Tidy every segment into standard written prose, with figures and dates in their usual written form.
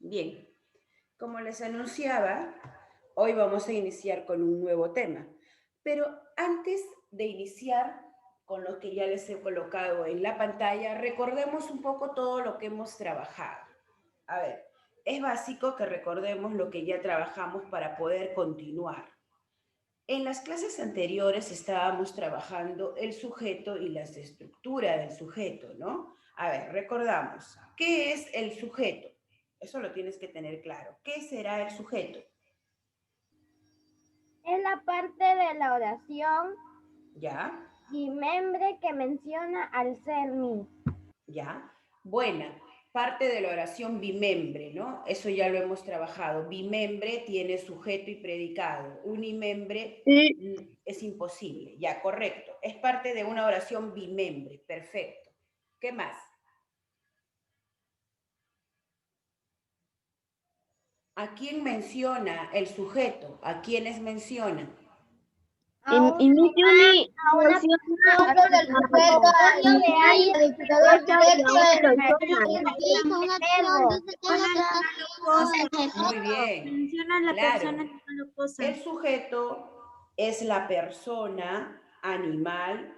Bien, como les anunciaba, hoy vamos a iniciar con un nuevo tema. Pero antes de iniciar con lo que ya les he colocado en la pantalla, recordemos un poco todo lo que hemos trabajado. A ver, es básico que recordemos lo que ya trabajamos para poder continuar. En las clases anteriores estábamos trabajando el sujeto y las estructuras del sujeto, ¿no? A ver, recordamos, ¿qué es el sujeto? Eso lo tienes que tener claro. ¿Qué será el sujeto? Es la parte de la oración ¿Ya? bimembre que menciona al ser mi. ¿Ya? Buena. Parte de la oración bimembre, ¿no? Eso ya lo hemos trabajado. Bimembre tiene sujeto y predicado. Unimembre es imposible. Ya, correcto. Es parte de una oración bimembre. Perfecto. ¿Qué más? ¿A quién menciona el sujeto? ¿A quiénes menciona? A una persona del sujeto de alguien dictador directo Muy bien. Menciona a la Claro. persona que no lo cosa. El sujeto es la persona, animal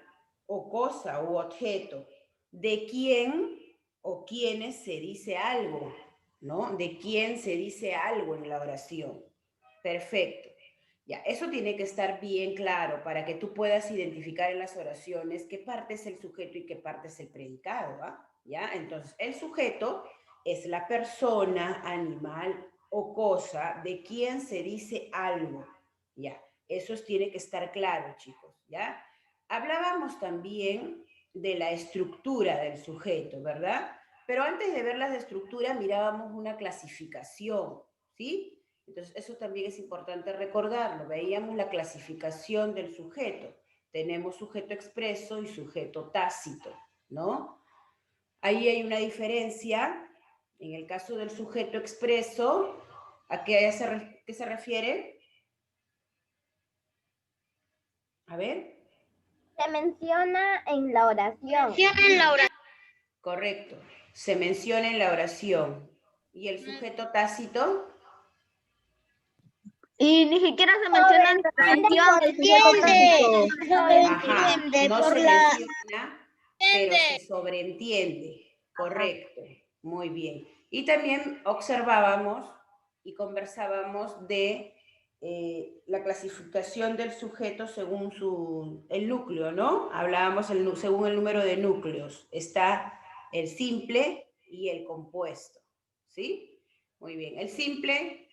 o cosa u objeto de quién o quiénes se dice algo, ¿no? De quién se dice algo en la oración. Perfecto. Ya, eso tiene que estar bien claro para que tú puedas identificar en las oraciones qué parte es el sujeto y qué parte es el predicado, ¿ah? ¿Ya? Entonces, el sujeto es la persona, animal o cosa de quien se dice algo, ¿ya? Eso tiene que estar claro, chicos, ¿ya? Hablábamos también de la estructura del sujeto, ¿verdad? Pero antes de ver la estructura mirábamos una clasificación, ¿sí? Entonces, eso también es importante recordarlo. Veíamos la clasificación del sujeto. Tenemos sujeto expreso y sujeto tácito, ¿no? Ahí hay una diferencia. En el caso del sujeto expreso, ¿a qué se refiere? A ver. Se menciona en la oración. Correcto. Se menciona en la oración. ¿Y el sujeto tácito? Y ni siquiera se menciona en la oración del sujeto tácito. Ajá, no se menciona, pero se sobreentiende. Correcto, muy bien. Y también observábamos y conversábamos de la clasificación del sujeto según el núcleo, ¿no? Hablábamos según el número de núcleos. Está el simple y el compuesto, ¿sí? Muy bien. El simple,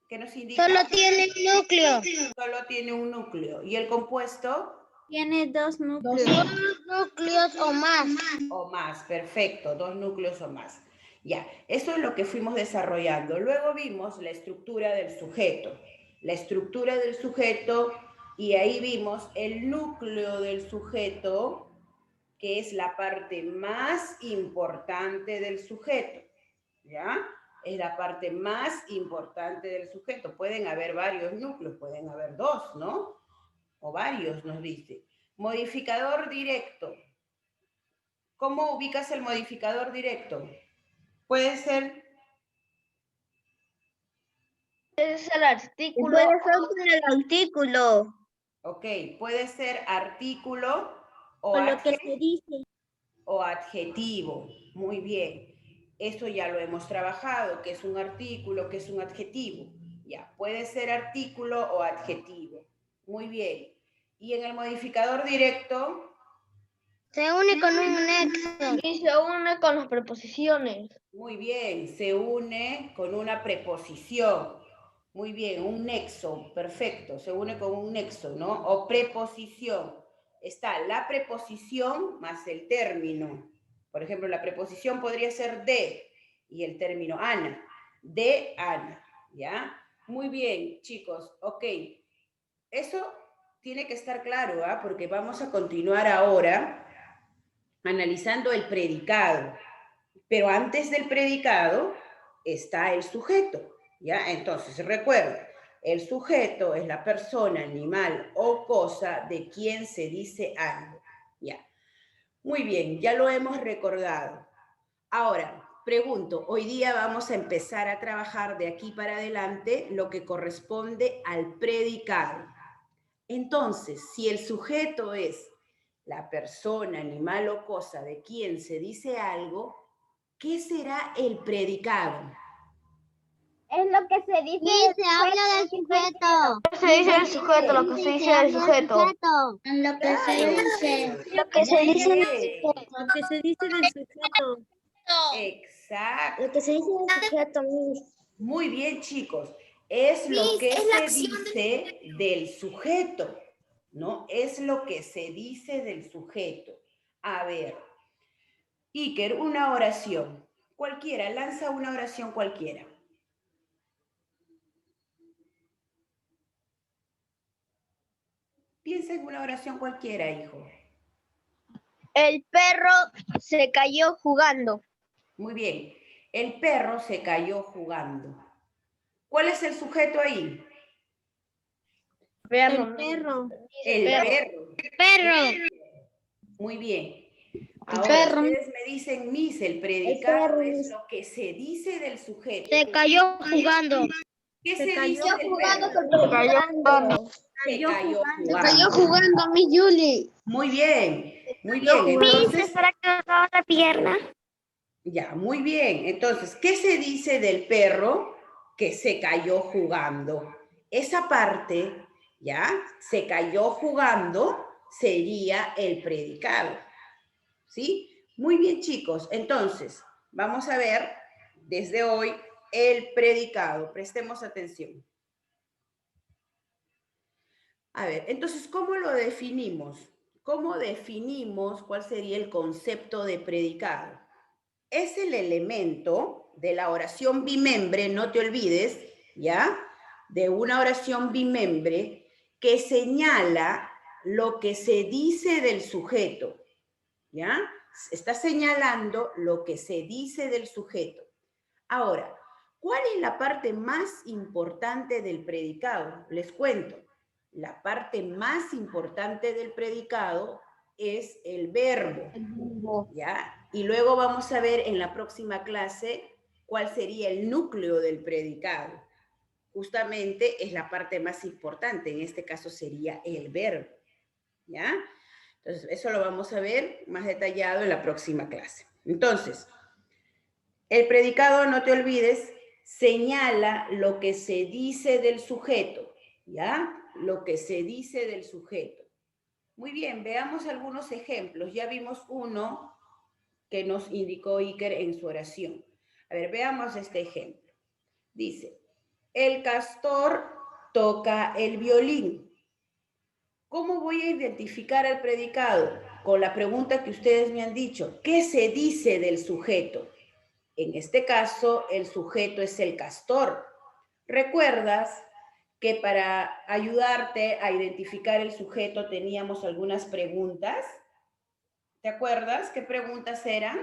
¿qué nos indica? Solo tiene un núcleo. Solo tiene un núcleo. ¿Y el compuesto? Tiene dos núcleos. Dos núcleos o más. O más, perfecto, dos núcleos o más. Ya, eso es lo que fuimos desarrollando. Luego vimos la estructura del sujeto. La estructura del sujeto, y ahí vimos el núcleo del sujeto, que es la parte más importante del sujeto. ¿Ya? Es la parte más importante del sujeto. Pueden haber varios núcleos, pueden haber dos, ¿no? O varios, nos dice. Modificador directo. ¿Cómo ubicas el modificador directo? Puede ser... Es el artículo. Puede ser con el artículo. Ok, puede ser artículo o, O lo que se dice. o adjetivo. Muy bien. Eso ya lo hemos trabajado, que es un artículo, que es un adjetivo. Ya, puede ser artículo o adjetivo. Muy bien. Y en el modificador directo... Se une con un nexo. Y se une con las preposiciones. Muy bien, se une con una preposición. Muy bien, un nexo, perfecto, se une con un nexo, ¿no? O preposición. Está la preposición más el término. Por ejemplo, la preposición podría ser de y el término Ana. De Ana, ¿ya? Muy bien, chicos, ok. Eso tiene que estar claro, ¿ah? Porque vamos a continuar ahora analizando el predicado. Pero antes del predicado está el sujeto, ¿ya? Entonces, recuerda, el sujeto es la persona, animal o cosa de quien se dice algo, ¿ya? Muy bien, ya lo hemos recordado. Ahora, pregunto, hoy día vamos a empezar a trabajar de aquí para adelante lo que corresponde al predicado. Entonces, si el sujeto es la persona, animal o cosa de quien se dice algo, ¿qué será el predicado? Es lo que se dice. Sí, se habla del sujeto. Se dice del sujeto, lo que se dice del sujeto. Lo que se dice. Lo que se dice del sujeto. Lo que se dice del sujeto. Exacto. Lo que se dice del sujeto. Muy bien, chicos. Es lo que se dice del sujeto, ¿no? Es lo que se dice del sujeto. A ver, Iker, una oración. Cualquiera, lanza una oración cualquiera. Piensa en una oración cualquiera, hijo. El perro se cayó jugando. Muy bien. El perro se cayó jugando. ¿Cuál es el sujeto ahí? El perro. El perro. Perro. Muy bien. Ahora ustedes me dicen, Miss, el predicado es lo que se dice del sujeto. Se cayó jugando. ¿Qué se dice del perro? Se cayó jugando. Se cayó Se cayó jugando, mi Julie. Muy bien, muy bien. Entonces, ¿Para que usaba la pierna? ya, muy bien. Entonces, ¿qué se dice del perro que se cayó jugando? Esa parte, ya, se cayó jugando, sería el predicado. ¿Sí? Muy bien, chicos. Entonces, vamos a ver desde hoy el predicado. Prestemos atención. A ver, entonces, ¿cómo lo definimos? ¿Cómo definimos cuál sería el concepto de predicado? Es el elemento de la oración bimembre, no te olvides, ¿ya? De una oración bimembre que señala lo que se dice del sujeto, ¿ya? Está señalando lo que se dice del sujeto. Ahora, ¿cuál es la parte más importante del predicado? Les cuento. La parte más importante del predicado es el verbo, ¿ya? Y luego vamos a ver en la próxima clase cuál sería el núcleo del predicado. Justamente es la parte más importante, en este caso sería el verbo, ¿ya? Entonces, eso lo vamos a ver más detallado en la próxima clase. Entonces, el predicado, no te olvides, señala lo que se dice del sujeto, ¿ya? Lo que se dice del sujeto. Muy bien, veamos algunos ejemplos. Ya vimos uno que nos indicó Iker en su oración. A ver, veamos este ejemplo. Dice, el castor toca el violín. ¿Cómo voy a identificar al predicado? Con la pregunta que ustedes me han dicho. ¿Qué se dice del sujeto? En este caso, el sujeto es el castor. ¿Recuerdas que para ayudarte a identificar el sujeto teníamos algunas preguntas? ¿Te acuerdas qué preguntas eran?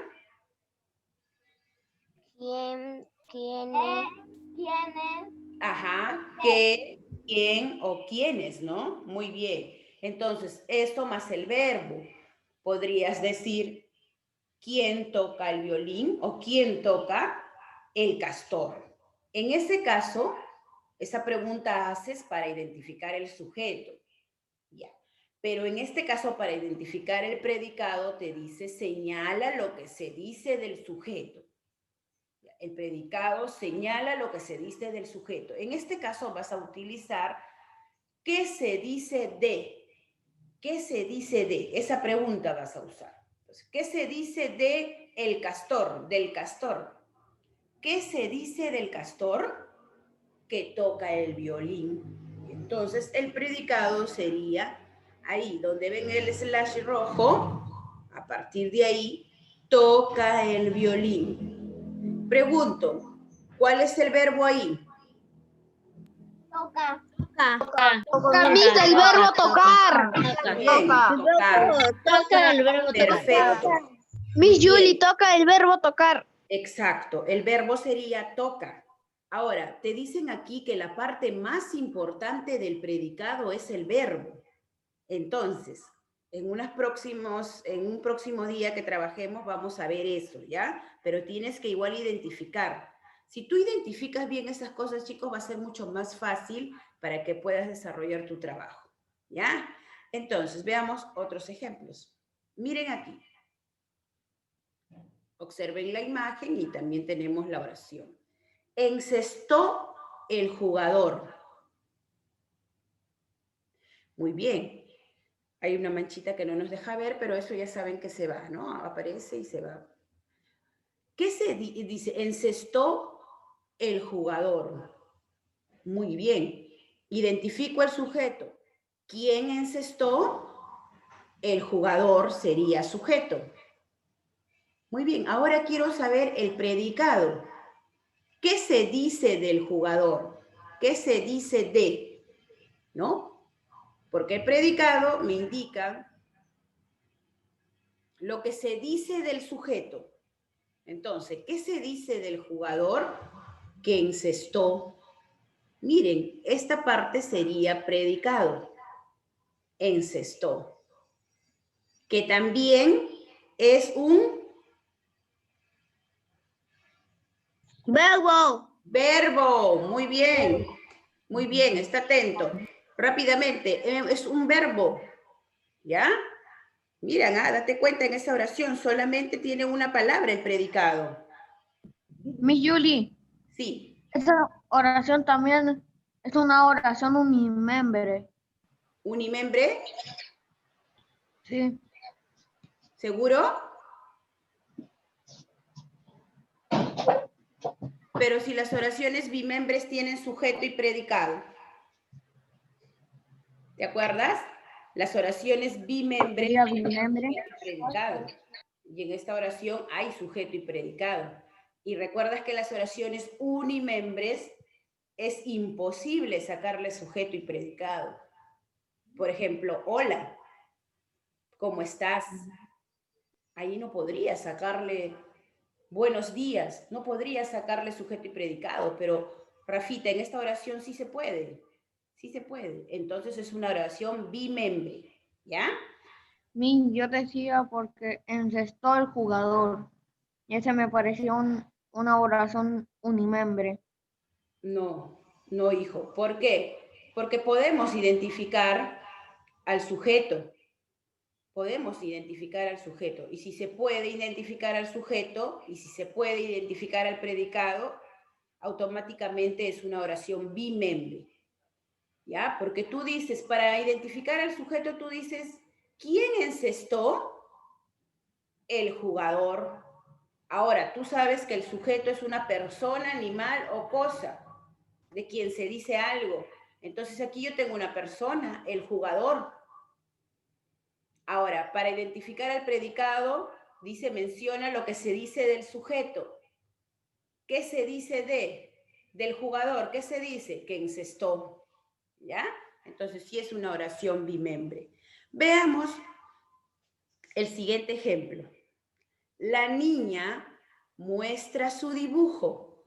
¿Quién es? ¿Quién es? Ajá, ¿qué, quién o quiénes, no? Muy bien. Entonces, esto más el verbo. Podrías decir, ¿quién toca el violín o quién toca el castor? En ese caso, esa pregunta haces para identificar el sujeto. Ya. Pero en este caso, para identificar el predicado, te dice, señala lo que se dice del sujeto. El predicado señala lo que se dice del sujeto. En este caso vas a utilizar ¿qué se dice de? ¿Qué se dice de? Esa pregunta vas a usar. Entonces, ¿qué se dice de el castor? Del castor. ¿Qué se dice del castor? Que toca el violín. Entonces, el predicado sería ahí, donde ven el slash rojo, a partir de ahí, toca el violín. Pregunto, ¿cuál es el verbo ahí? Toca. Camisa, el verbo tocar. Bien, tocar. Toca el verbo tocar. Perfecto. Miss Julie, toca el verbo tocar. Exacto, el verbo sería toca. Ahora, te dicen aquí que la parte más importante del predicado es el verbo. Entonces, En un próximo día que trabajemos vamos a ver eso, ¿ya? Pero tienes que igual identificar. Si tú identificas bien esas cosas, chicos, va a ser mucho más fácil para que puedas desarrollar tu trabajo, ¿ya? Entonces, veamos otros ejemplos. Miren aquí. Observen la imagen y también tenemos la oración. Encestó el jugador. Muy bien. Hay una manchita que no nos deja ver, pero eso ya saben que se va, ¿no? Aparece y se va. ¿Qué se dice? Encestó el jugador. Muy bien. Identifico el sujeto. ¿Quién encestó? El jugador sería sujeto. Muy bien. Ahora quiero saber el predicado. ¿Qué se dice del jugador? ¿Qué se dice de? ¿No? Porque el predicado me indica lo que se dice del sujeto. Entonces, ¿qué se dice del jugador que encestó? Miren, esta parte sería predicado. Encestó. Que también es un Verbo. verbo. Muy bien. Muy bien, está atento. Rápidamente, es un verbo. ¿Ya? Miren, date cuenta, en esa oración solamente tiene una palabra el predicado. Mi Julie, Sí. esa oración también es una oración unimembre. ¿Unimembre? Sí. ¿Seguro? Pero si las oraciones bimembres tienen sujeto y predicado. ¿Te acuerdas? Las oraciones bimembres Sería tienen bimembre. sujeto y predicado. Y en esta oración hay sujeto y predicado. Y recuerdas que las oraciones unimembres es imposible sacarle sujeto y predicado. Por ejemplo, hola, ¿cómo estás? Ahí no podría sacarle buenos días, no podría sacarle sujeto y predicado, pero Rafita, en esta oración sí se puede, sí se puede. Entonces es una oración bimembre, ¿ya? Yo decía porque encestó el jugador. Y ese me pareció una oración unimembre. No, no, hijo. ¿Por qué? Porque podemos identificar al sujeto. Podemos identificar al sujeto. Y si se puede identificar al sujeto y si se puede identificar al predicado, automáticamente es una oración bimembre. ¿Ya? Porque tú dices, para identificar al sujeto, tú dices, ¿quién encestó? El jugador. Ahora, tú sabes que el sujeto es una persona, animal o cosa de quien se dice algo. Entonces aquí yo tengo una persona, el jugador. Ahora, para identificar al predicado, dice, menciona lo que se dice del sujeto. ¿Qué se dice del jugador? ¿Qué se dice? Que encestó. ¿Ya? Entonces sí es una oración bimembre. Veamos el siguiente ejemplo. La niña muestra su dibujo.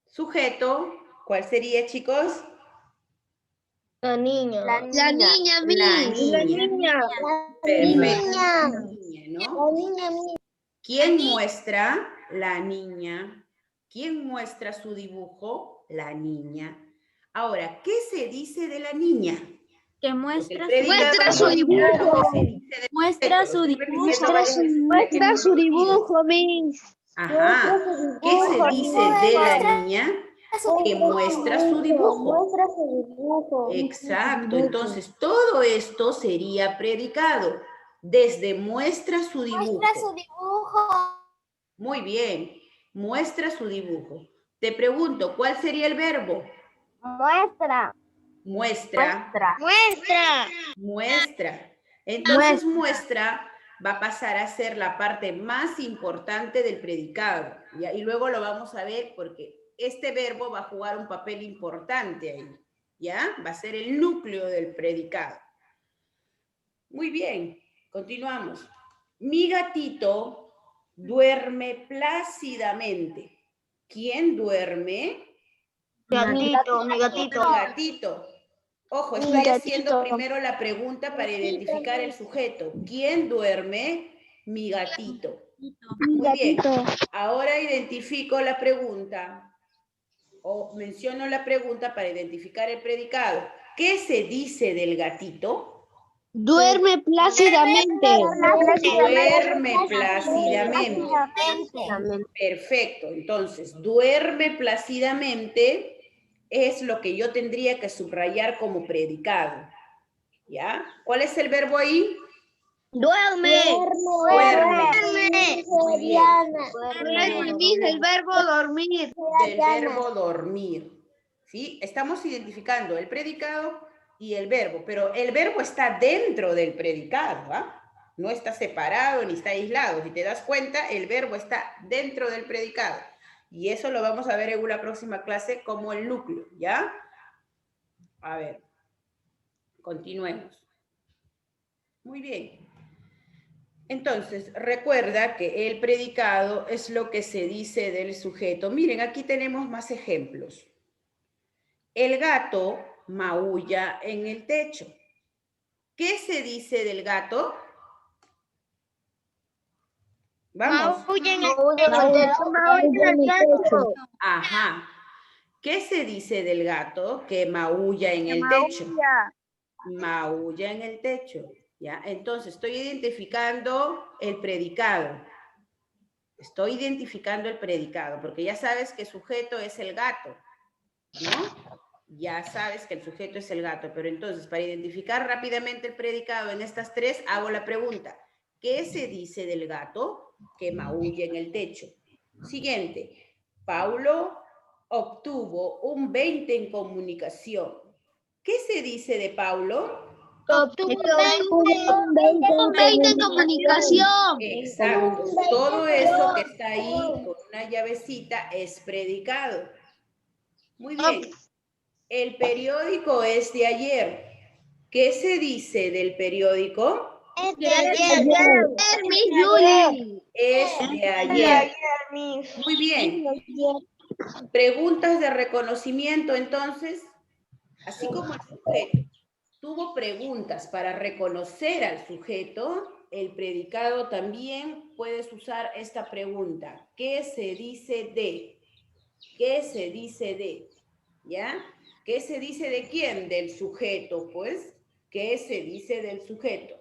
Sujeto, ¿cuál sería, chicos? La niña. La niña, La niña. Perfecto. Niña. La niña, ¿no? ¿Quién muestra? La niña. ¿Quién muestra su dibujo? La niña. Ahora, ¿qué se dice de la niña? Que muestra Su dibujo. Muestra su dibujo, Miss. Ajá. ¿Qué se dice de la niña? Que muestra su dibujo. Muestra su dibujo. Exacto. Entonces, todo esto sería predicado. Desde muestra su dibujo. Muestra su dibujo. Muy bien. Muestra su dibujo. Te pregunto, ¿cuál sería el verbo? Muestra. Muestra. Muestra. Muestra. Entonces, muestra va a pasar a ser la parte más importante del predicado. ¿Ya? Y luego lo vamos a ver porque este verbo va a jugar un papel importante ahí. ¿Ya? Va a ser el núcleo del predicado. Muy bien, continuamos. Mi gatito duerme plácidamente. ¿Quién duerme? Gatito, mi gatito. Mi gatito. Ojo, estoy haciendo primero la pregunta para identificar el sujeto. ¿Quién duerme? Mi gatito. Muy bien. Ahora identifico la pregunta o menciono la pregunta para identificar el predicado. ¿Qué se dice del gatito? Duerme plácidamente. Duerme plácidamente. Perfecto. Entonces, duerme plácidamente es lo que yo tendría que subrayar como predicado. ¿Ya? ¿Cuál es el verbo ahí? Duerme. Duerme. Muy bien. El verbo dormir. Del verbo dormir. ¿Sí? Estamos identificando el predicado y el verbo, pero el verbo está dentro del predicado, ¿ah? No está separado ni está aislado. Si te das cuenta, el verbo está dentro del predicado. Y eso lo vamos a ver en una próxima clase como el núcleo, ¿ya? A ver, continuemos. Muy bien. Entonces, recuerda que el predicado es lo que se dice del sujeto. Miren, aquí tenemos más ejemplos. El gato maulla en el techo. ¿Qué se dice del gato? Vamos. Ajá. ¿Qué se dice del gato que maulla en el techo? Maulla en el techo. ¿Ya? Entonces, estoy identificando el predicado. Estoy identificando el predicado, porque ya sabes que el sujeto es el gato, ¿no? Ya sabes que el sujeto es el gato, pero entonces, para identificar rápidamente el predicado en estas tres, hago la pregunta. ¿Qué se dice del gato que maulla en el techo? Siguiente. Paulo obtuvo un 20 en comunicación. ¿Qué se dice de Paulo? Obtuvo un 20 en comunicación. Exacto. Todo eso que está ahí con una llavecita es predicado. Muy bien. El periódico es de ayer. ¿Qué se dice del periódico? Es de ayer. Es de ayer. Muy bien. Preguntas de reconocimiento, entonces, así como el sujeto tuvo preguntas para reconocer al sujeto, el predicado también puedes usar esta pregunta. ¿Qué se dice de? ¿Qué se dice de? ¿Ya? ¿Qué se dice de quién? Del sujeto, pues. ¿Qué se dice del sujeto?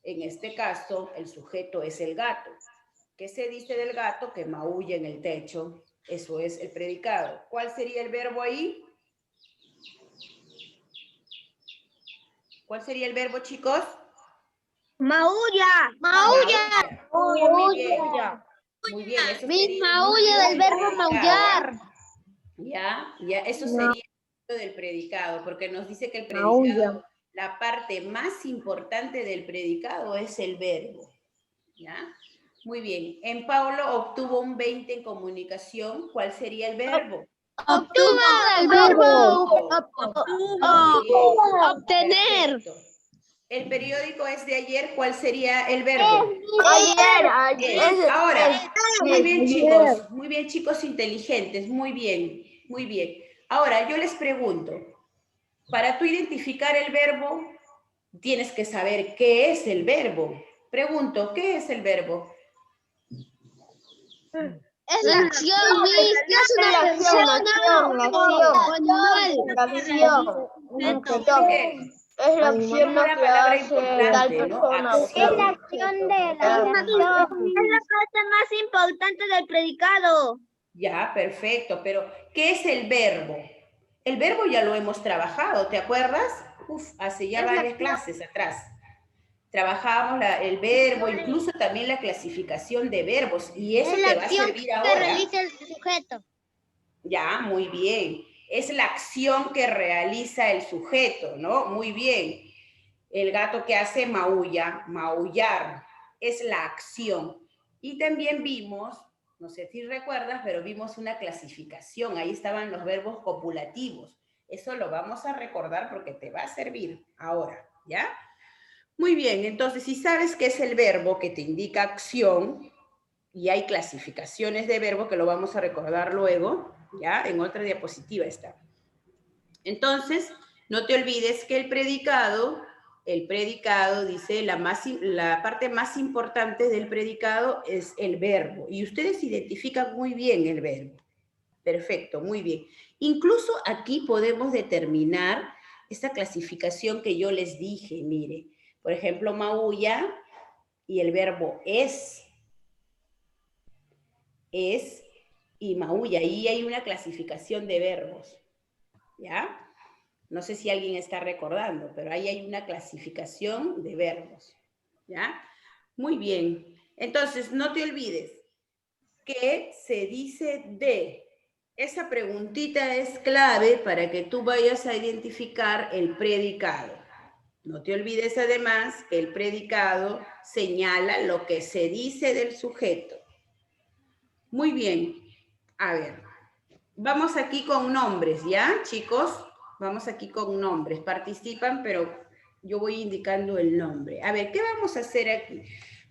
En este caso, el sujeto es el gato. ¿Qué se dice del gato que maulla en el techo? Eso es el predicado. ¿Cuál sería el verbo ahí? ¿Cuál sería el verbo, chicos? Maulla. Muy bien. Muy bien, eso sería Maulla del verbo maullar. Ya, eso sería lo del predicado, porque nos dice que el predicado, la parte más importante del predicado es el verbo. ¿Ya? Muy bien. En Paulo obtuvo un 20 en comunicación. ¿Cuál sería el verbo? Obtuvo el verbo obtener. Perfecto. El periódico es de ayer. ¿Cuál sería el verbo? Ayer. Ahora, muy bien chicos inteligentes, muy bien, muy bien. Ahora, yo les pregunto, para tú identificar el verbo, tienes que saber qué es el verbo. Pregunto, ¿qué es el verbo? Es la acción, ¿qué es una acción? Es la acción Una palabra importante, ¿no? Acción. acción de la acción. Es la parte más importante del predicado. Ya, perfecto, pero ¿qué es el verbo? El verbo ya lo hemos trabajado, ¿te acuerdas? Hace ya varias clases atrás. Trabajábamos el verbo, incluso también la clasificación de verbos, y eso te va a servir ahora. Es la acción que realiza el sujeto. Ya, muy bien. Es la acción que realiza el sujeto, ¿no? Muy bien. El gato que hace maulla, maullar, es la acción. Y también vimos, no sé si recuerdas, pero vimos una clasificación. Ahí estaban los verbos copulativos. Eso lo vamos a recordar porque te va a servir ahora, ¿ya? Muy bien, entonces si sabes qué es el verbo que te indica acción, y hay clasificaciones de verbo que lo vamos a recordar luego, ¿ya? En otra diapositiva está. Entonces, No te olvides que el predicado dice, la parte más importante del predicado es el verbo. Y ustedes identifican muy bien el verbo. Perfecto, muy bien. Incluso aquí podemos determinar esta clasificación que yo les dije, mire. Por ejemplo, maulla y el verbo es y maulla. Ahí hay una clasificación de verbos, ¿ya? No sé si alguien está recordando, pero ahí hay una clasificación de verbos, ¿ya? Muy bien. Entonces, no te olvides que se dice de. Esa preguntita es clave para que tú vayas a identificar el predicado. No te olvides además que el predicado señala lo que se dice del sujeto. Muy bien. A ver, vamos aquí con nombres, ¿ya, chicos? Vamos aquí con nombres. Participan, pero yo voy indicando el nombre. A ver, ¿qué vamos a hacer aquí?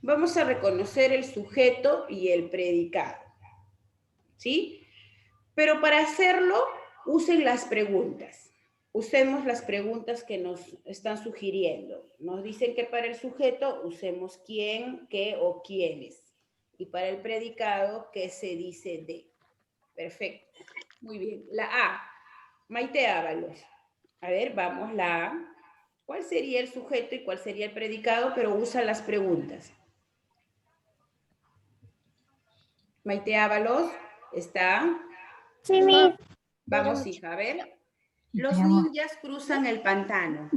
Vamos a reconocer el sujeto y el predicado, ¿sí? Pero para hacerlo, usen las preguntas. Usemos las preguntas que nos están sugiriendo. Nos dicen que para el sujeto usemos quién, qué o quiénes. Y para el predicado, ¿qué se dice de? Perfecto. Muy bien. La A. Maite Ábalos. A ver, vamos, la A. ¿Cuál sería el sujeto y cuál sería el predicado? Pero usa las preguntas. Maite Ábalos, ¿está? Sí, Miss. Vamos, hija, a ver. Los ninjas cruzan el pantano.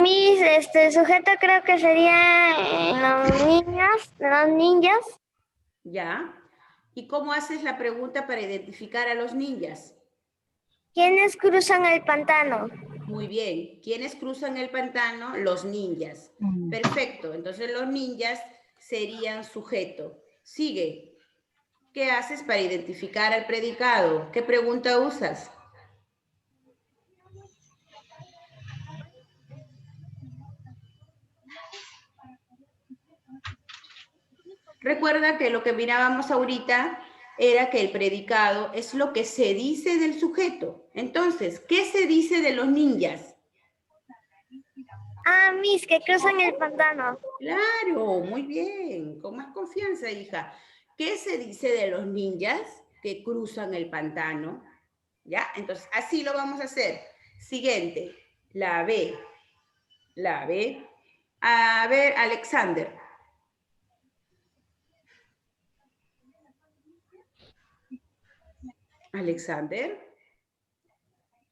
Miss, sujeto creo que sería los ninjas. ¿Ya? ¿Y cómo haces la pregunta para identificar a los ninjas? ¿Quiénes cruzan el pantano? Muy bien. ¿Quiénes cruzan el pantano? Los ninjas. Perfecto. Entonces los ninjas serían sujeto. Sigue. ¿Qué haces para identificar al predicado? ¿Qué pregunta usas? Recuerda que lo que mirábamos ahorita era que el predicado es lo que se dice del sujeto. Entonces, ¿qué se dice de los ninjas? Ah, Miss, que cruzan el pantano. Claro, muy bien, con más confianza, hija. ¿Qué se dice de los ninjas que cruzan el pantano? ¿Ya? Entonces, así lo vamos a hacer. Siguiente, la B. La B. A ver, Alexander. Alexander.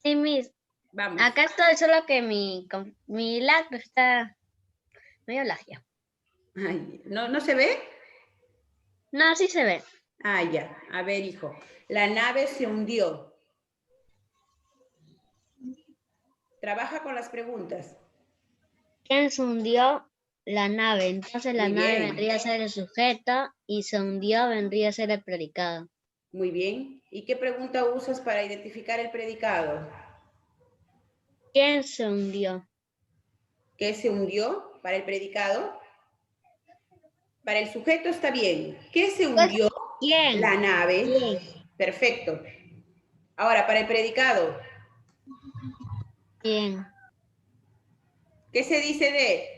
Sí, Miss. Vamos. Acá estoy, solo que mi lag está medio lagia. Ay, ¿no se ve? No, sí se ve. Ah, ya. A ver, hijo. La nave se hundió. Trabaja con las preguntas. ¿Quién se hundió? La nave. Entonces la Muy nave bien. vendría a ser el sujeto y se hundió vendría a ser el predicado. Muy bien. ¿Y qué pregunta usas para identificar el predicado? ¿Quién se hundió? ¿Qué se hundió para el predicado? Para el sujeto está bien. ¿Qué se hundió? ¿Quién? La nave. ¿Quién? Perfecto. Ahora, para el predicado, ¿Quién? ¿qué se dice de?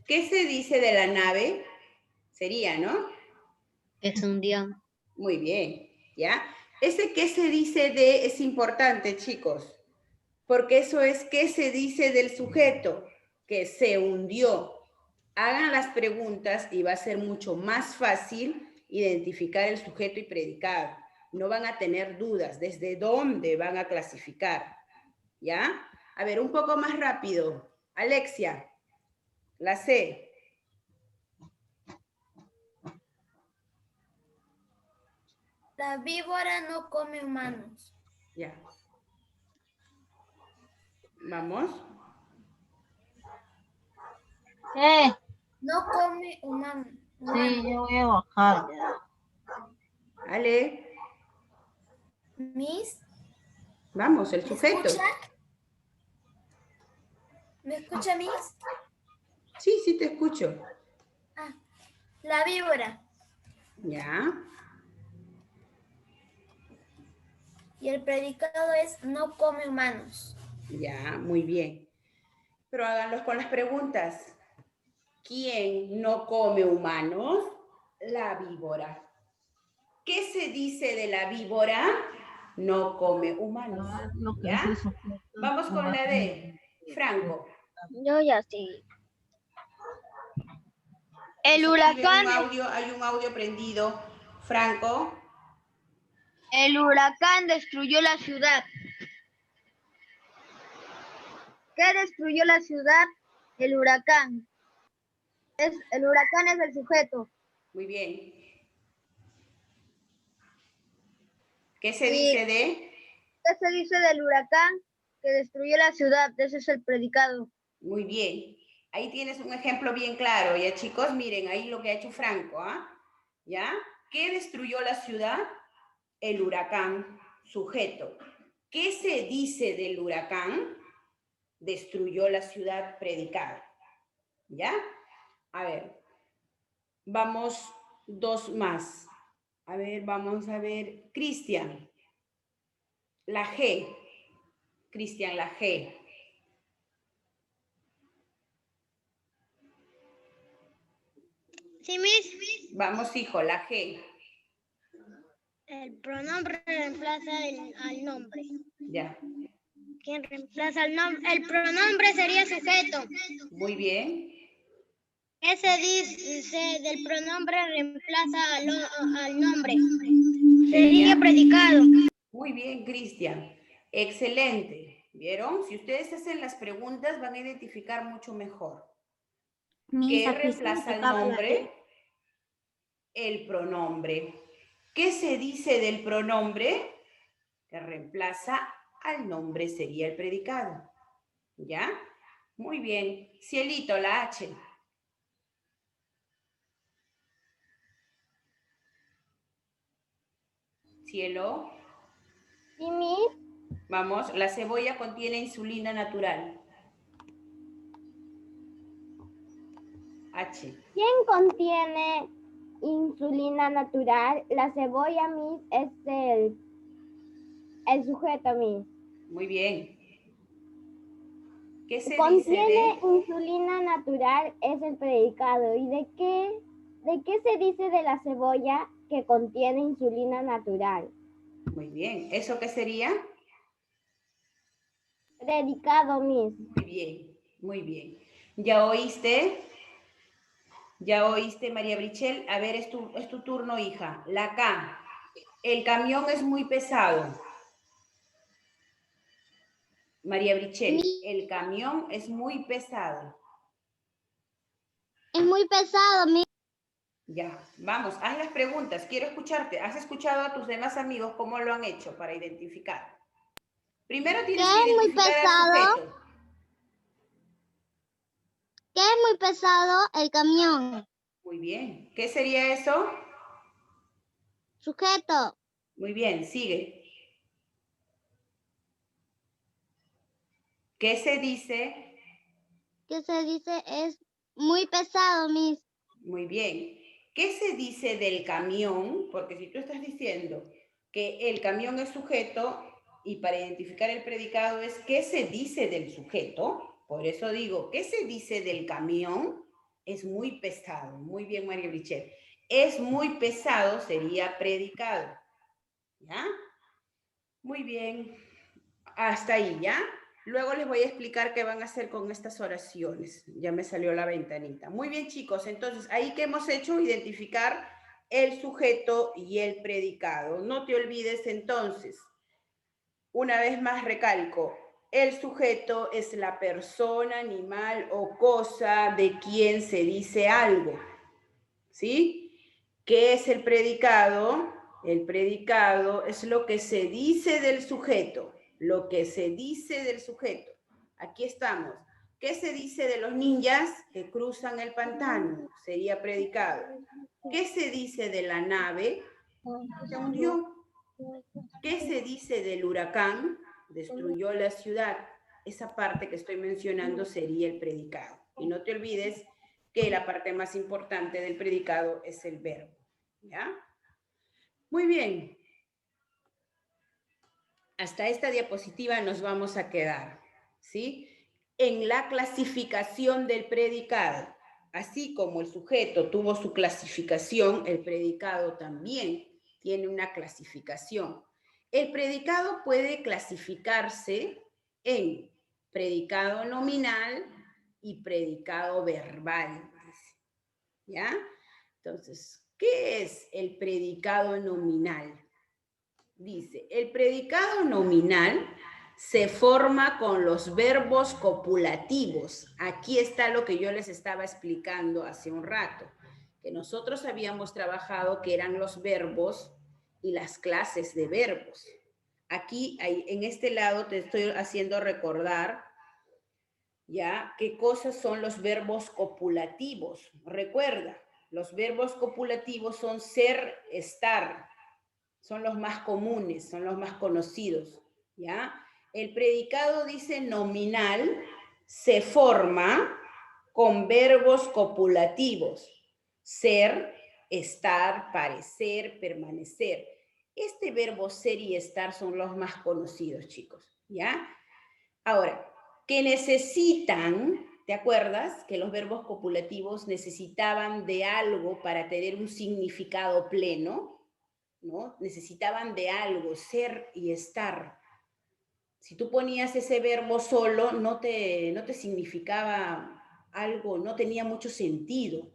¿Qué se dice de la nave? Sería, ¿no? Que se hundió. Muy bien, ¿ya? Ese qué se dice de es importante, chicos, porque eso es qué se dice del sujeto, que se hundió. Hagan las preguntas y va a ser mucho más fácil identificar el sujeto y predicado. No van a tener dudas desde dónde van a clasificar, ¿ya? A ver, un poco más rápido. Alexia, la C. La víbora no come humanos. Ya. Vamos. No come humanos. Sí, yo voy a bajar ya. Ale. Miss, Vamos, el ¿me sujeto. escucha? ¿Me escucha, Miss? Sí, sí te escucho. La víbora. ¿Ya? Y el predicado es no come humanos. Ya, muy bien. Pero háganlos con las preguntas. ¿Quién no come humanos? La víbora. ¿Qué se dice de la víbora? No come humanos. Lo que ¿Ya? es el sujeto. Vamos con la D. Franco. Yo ya sí. El huracán. Hay un audio prendido. Franco. El huracán destruyó la ciudad. ¿Qué destruyó la ciudad? El huracán. El huracán es el sujeto. Muy bien. ¿Qué se dice de? ¿Qué se dice del huracán que destruyó la ciudad? Ese es el predicado. Muy bien. Ahí tienes un ejemplo bien claro. Ya, chicos, miren ahí lo que ha hecho Franco. ¿Ah? ¿Ya? ¿Qué destruyó la ciudad? El huracán, sujeto. ¿Qué se dice del huracán? Destruyó la ciudad, predicado. ¿Ya? A ver. Vamos dos más. A ver, vamos a ver. Cristian. La G. Cristian, la G. Sí, Miss. Vamos, hijo, la G. El pronombre reemplaza al nombre. Ya. ¿Quién reemplaza al nombre? El pronombre sería sujeto. Muy bien. ¿Qué se dice del pronombre reemplaza al nombre? Sería predicado. Muy bien, Cristian. Excelente. ¿Vieron? Si ustedes hacen las preguntas, van a identificar mucho mejor. ¿Qué reemplaza el nombre? El pronombre. ¿Qué se dice del pronombre? Que reemplaza al nombre sería el predicado. ¿Ya? Muy bien. Cielito, la H. Cielo. Sí, Miss. Vamos, la cebolla contiene insulina natural. H. ¿Quién contiene insulina natural? La cebolla, Miss, es el sujeto, Miss. Muy bien. ¿Qué se Contiene dice de? insulina natural, es el predicado. ¿Y de qué se dice de la cebolla que contiene insulina natural? Muy bien. ¿Eso qué sería? Predicado, Miss. Muy bien, muy bien. ¿Ya oíste? ¿Ya oíste, María Brichel? A ver, es tu turno, hija. La K. El camión es muy pesado. María Brichel, el camión es muy pesado. Es muy pesado, Miss. Ya, vamos, haz las preguntas. Quiero escucharte. ¿Has escuchado a tus demás amigos cómo lo han hecho para identificar? Primero tienes que identificar al sujeto. ¿Qué es muy pesado? El camión. Muy bien. ¿Qué sería eso? Sujeto. Muy bien, sigue. ¿Qué se dice? ¿Qué se dice? Es muy pesado, Miss. Muy bien. ¿Qué se dice del camión? Porque si tú estás diciendo que el camión es sujeto y para identificar el predicado es ¿qué se dice del sujeto? Por eso digo, ¿qué se dice del camión? Es muy pesado. Muy bien, María Brichel. Es muy pesado sería predicado. ¿Ya? Muy bien. Hasta ahí, ¿ya? Luego les voy a explicar qué van a hacer con estas oraciones. Ya me salió la ventanita. Muy bien, chicos. Entonces, ahí que hemos hecho, identificar el sujeto y el predicado. No te olvides entonces. Una vez más recalco. El sujeto es la persona, animal o cosa de quien se dice algo. ¿Sí? ¿Qué es el predicado? El predicado es lo que se dice del sujeto. Lo que se dice del sujeto. Aquí estamos. ¿Qué se dice de los ninjas que cruzan el pantano? Sería predicado. ¿Qué se dice de la nave? Se hundió. ¿Qué se dice del huracán? Destruyó la ciudad. Esa parte que estoy mencionando sería el predicado. Y no te olvides que la parte más importante del predicado es el verbo, ¿ya? Muy bien. Hasta esta diapositiva nos vamos a quedar, ¿sí? En la clasificación del predicado, así como el sujeto tuvo su clasificación, el predicado también tiene una clasificación. El predicado puede clasificarse en predicado nominal y predicado verbal, ¿ya? Entonces, ¿qué es el predicado nominal? Dice, el predicado nominal se forma con los verbos copulativos. Aquí está lo que yo les estaba explicando hace un rato, que nosotros habíamos trabajado que eran los verbos y las clases de verbos. Aquí, en este lado, te estoy haciendo recordar, ¿ya? ¿Qué cosas son los verbos copulativos? Recuerda, los verbos copulativos son ser, estar. Son los más comunes, son los más conocidos, ¿ya? El predicado, dice nominal, se forma con verbos copulativos. Ser, estar, parecer, permanecer. Este verbo ser y estar son los más conocidos, chicos, ¿ya? Ahora, que necesitan, ¿te acuerdas? Que los verbos copulativos necesitaban de algo para tener un significado pleno, ¿no? Necesitaban de algo, ser y estar. Si tú ponías ese verbo solo, no te significaba algo, no tenía mucho sentido,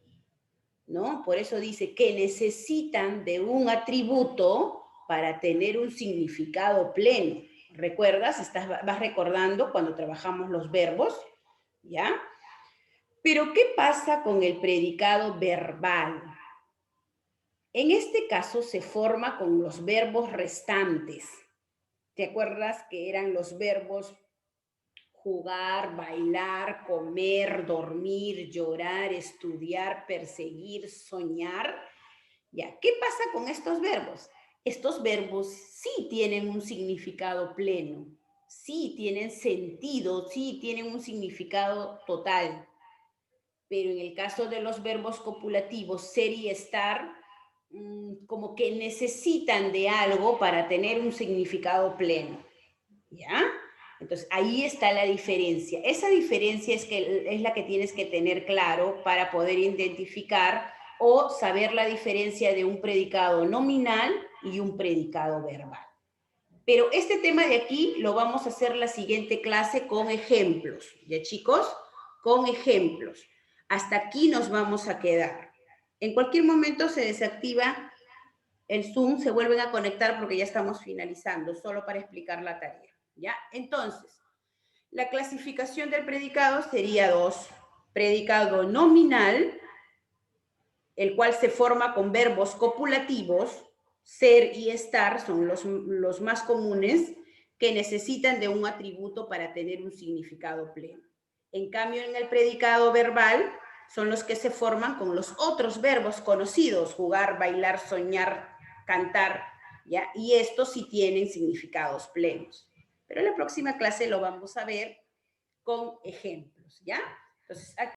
¿no? Por eso dice que necesitan de un atributo para tener un significado pleno. ¿Recuerdas? Vas recordando cuando trabajamos los verbos, ¿ya? Pero ¿qué pasa con el predicado verbal? En este caso se forma con los verbos restantes. ¿Te acuerdas que eran los verbos jugar, bailar, comer, dormir, llorar, estudiar, perseguir, soñar? Ya, ¿qué pasa con estos verbos? Estos verbos sí tienen un significado pleno, sí tienen sentido, sí tienen un significado total. Pero en el caso de los verbos copulativos, ser y estar, como que necesitan de algo para tener un significado pleno, ¿ya? Entonces, ahí está la diferencia. Esa diferencia es la que tienes que tener claro para poder identificar o saber la diferencia de un predicado nominal y un predicado verbal. Pero este tema de aquí lo vamos a hacer la siguiente clase con ejemplos, ¿ya, chicos? Con ejemplos. Hasta aquí nos vamos a quedar. En cualquier momento se desactiva el Zoom, se vuelven a conectar porque ya estamos finalizando, solo para explicar la tarea, ¿ya? Entonces, la clasificación del predicado sería dos. Predicado nominal, el cual se forma con verbos copulativos, ser y estar son los más comunes, que necesitan de un atributo para tener un significado pleno. En cambio, en el predicado verbal, son los que se forman con los otros verbos conocidos, jugar, bailar, soñar, cantar, ¿ya? Y estos sí tienen significados plenos. Pero en la próxima clase lo vamos a ver con ejemplos, ¿ya? Entonces, aquí